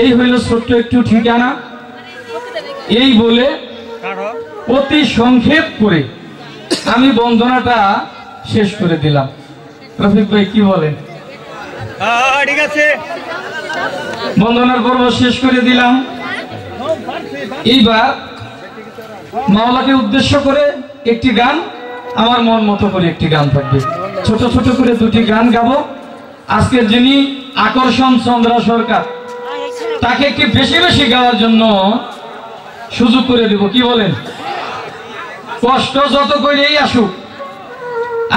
এই হইল ছোট্ট একটু ঠিকানা। এই বলে অতি সংক্ষেপ করে আমি বন্দনাটা শেষ করে দিলাম। রফিক ভাই কি বলেন? ঠিক আছে, বন্দনার পর্ব শেষ করে দিলাম। এইবার মাওলাকে উদ্দেশ্য করে একটি গান, আমার মন মতো করে একটি গান থাকবে, ছোট ছোট করে দুটি গান গাবো। আজকের যিনি আকর্ষণ চন্দ্রা সরকার, তাকে একটু বেশি বেশি গাওয়ার জন্য সুযোগ করে দেব, কি বলেন? কষ্ট যত করেই আসুক,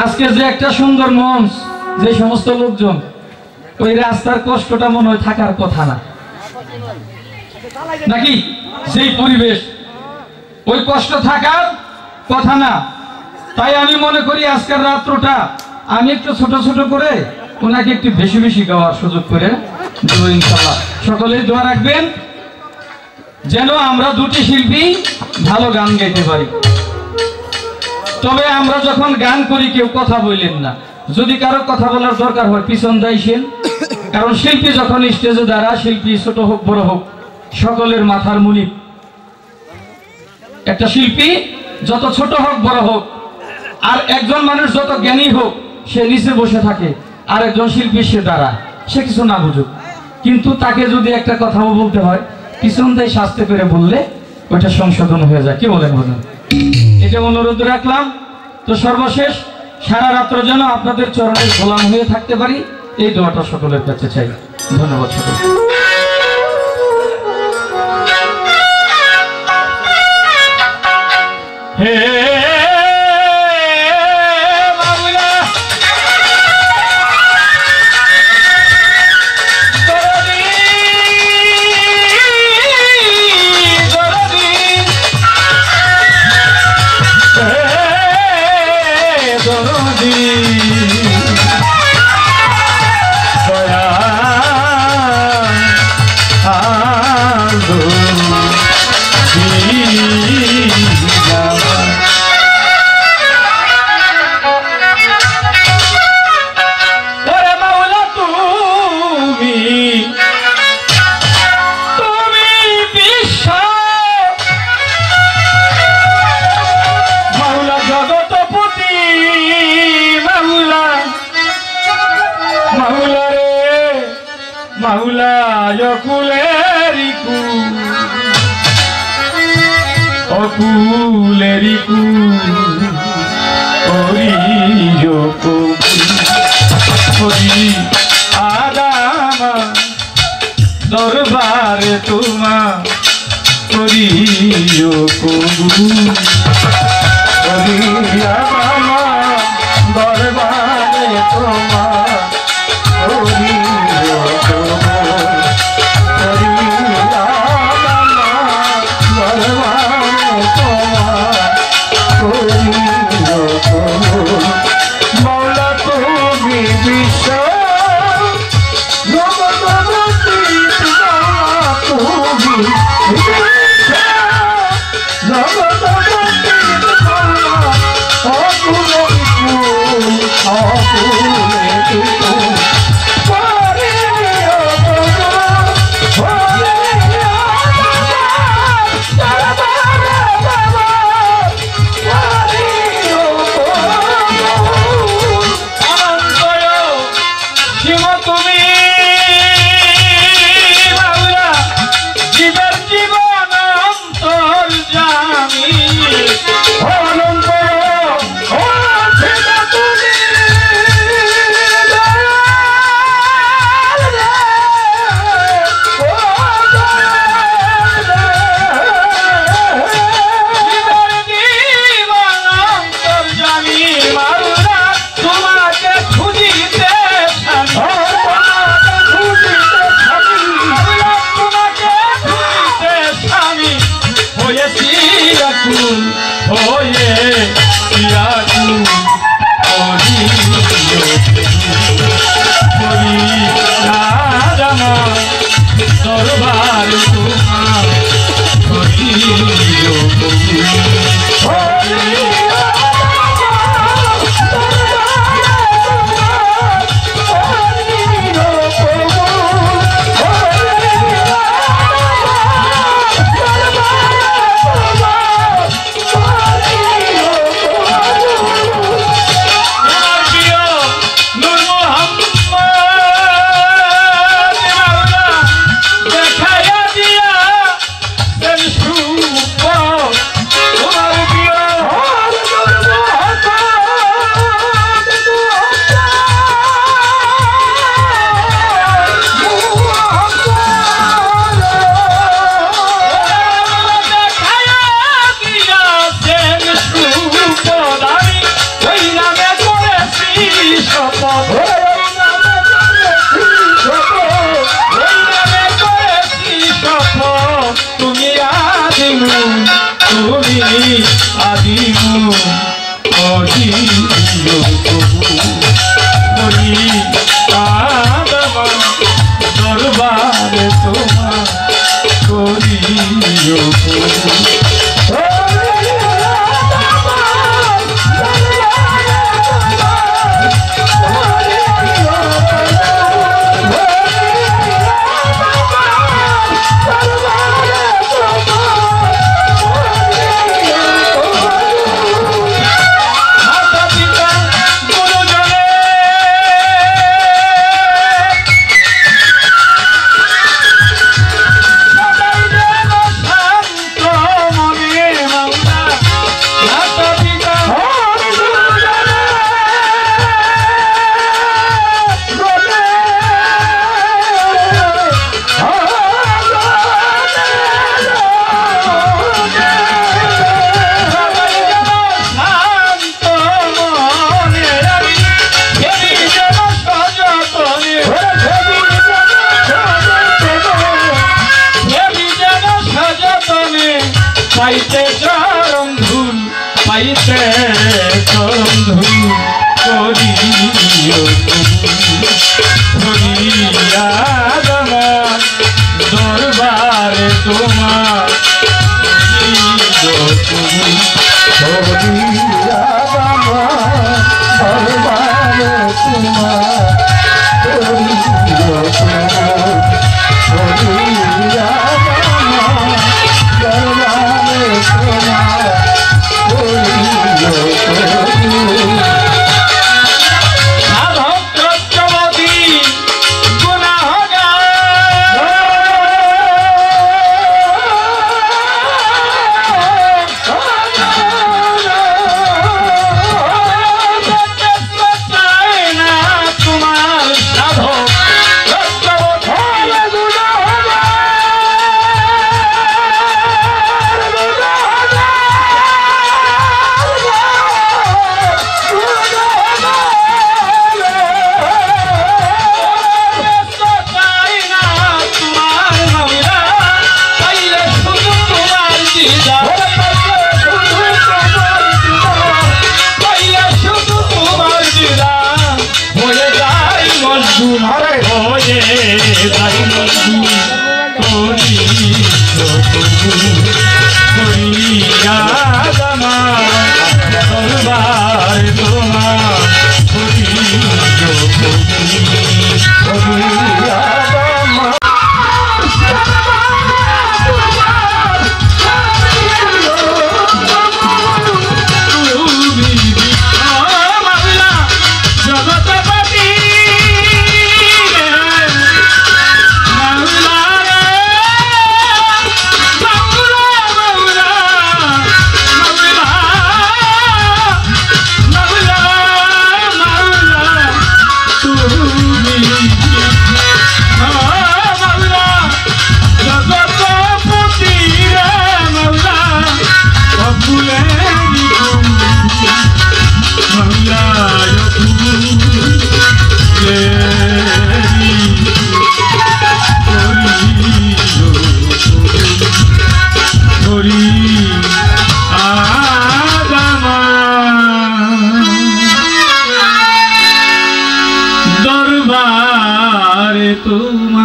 আজকে যে একটা সুন্দর মঞ্চ, যে সমস্ত লোকজন, ওই রাস্তার কষ্টটা মনে হয় থাকার কথা না, নাকি? সেই পরিবেশ, ওই কষ্ট থাকার কথা না। তাই আমি মনে করি আজকের রাত্রটা আমি একটু ছোট ছোট করে ওনাকে একটু বেশি বেশি গাওয়ার সুযোগ করে দেবো ইনশাআল্লাহ। সকলেই দোয়া রাখবেন যেন আমরা দুটি শিল্পী ভালো গান গাইতে পারি। তবে আমরা যখন গান করি কেউ কথা বললেন না, যদি কারো কথা বলার দরকার হয় পিছন দাইছেন, কারণ শিল্পী যখন স্টেজে দাঁড়া, শিল্পী ছোট হোক বড় হোক সকলের মাথার মুনিপ। একটা শিল্পী যত ছোট হোক বড় হোক, আর একজন মানুষ যত জ্ঞানী হোক, সে নিচে বসে থাকে, আর একজন শিল্পী সে দাঁড়ায়, সে কিছু না বুঝুক, কিন্তু তাকে যদি একটা কথাও বলতে হয় পিছন দিয়ে শাস্তে করে বললে ওইটা সংশোধন হয়ে যায়, কি বলেন? বলেন, এটা অনুরোধ রাখলাম। তো সর্বশেষ সারা রাত্র যেন আপনাদের চরণে গোলাম হয়ে থাকতে পারি, এই দোয়াটা সকলের কাছে চাই। ধন্যবাদ সকল। হে দরবারে তোমা করিও কবু, দরবারে তোমা করিও কবু, দরবারে তোমা করিও কবু। মৌলা তুমি বিশ্ব পাইতে চরণ ধুল পাইতে চরণ ধুল করিও ফরিয়াদ আমার দরবারে তোমার দরবারে তোমার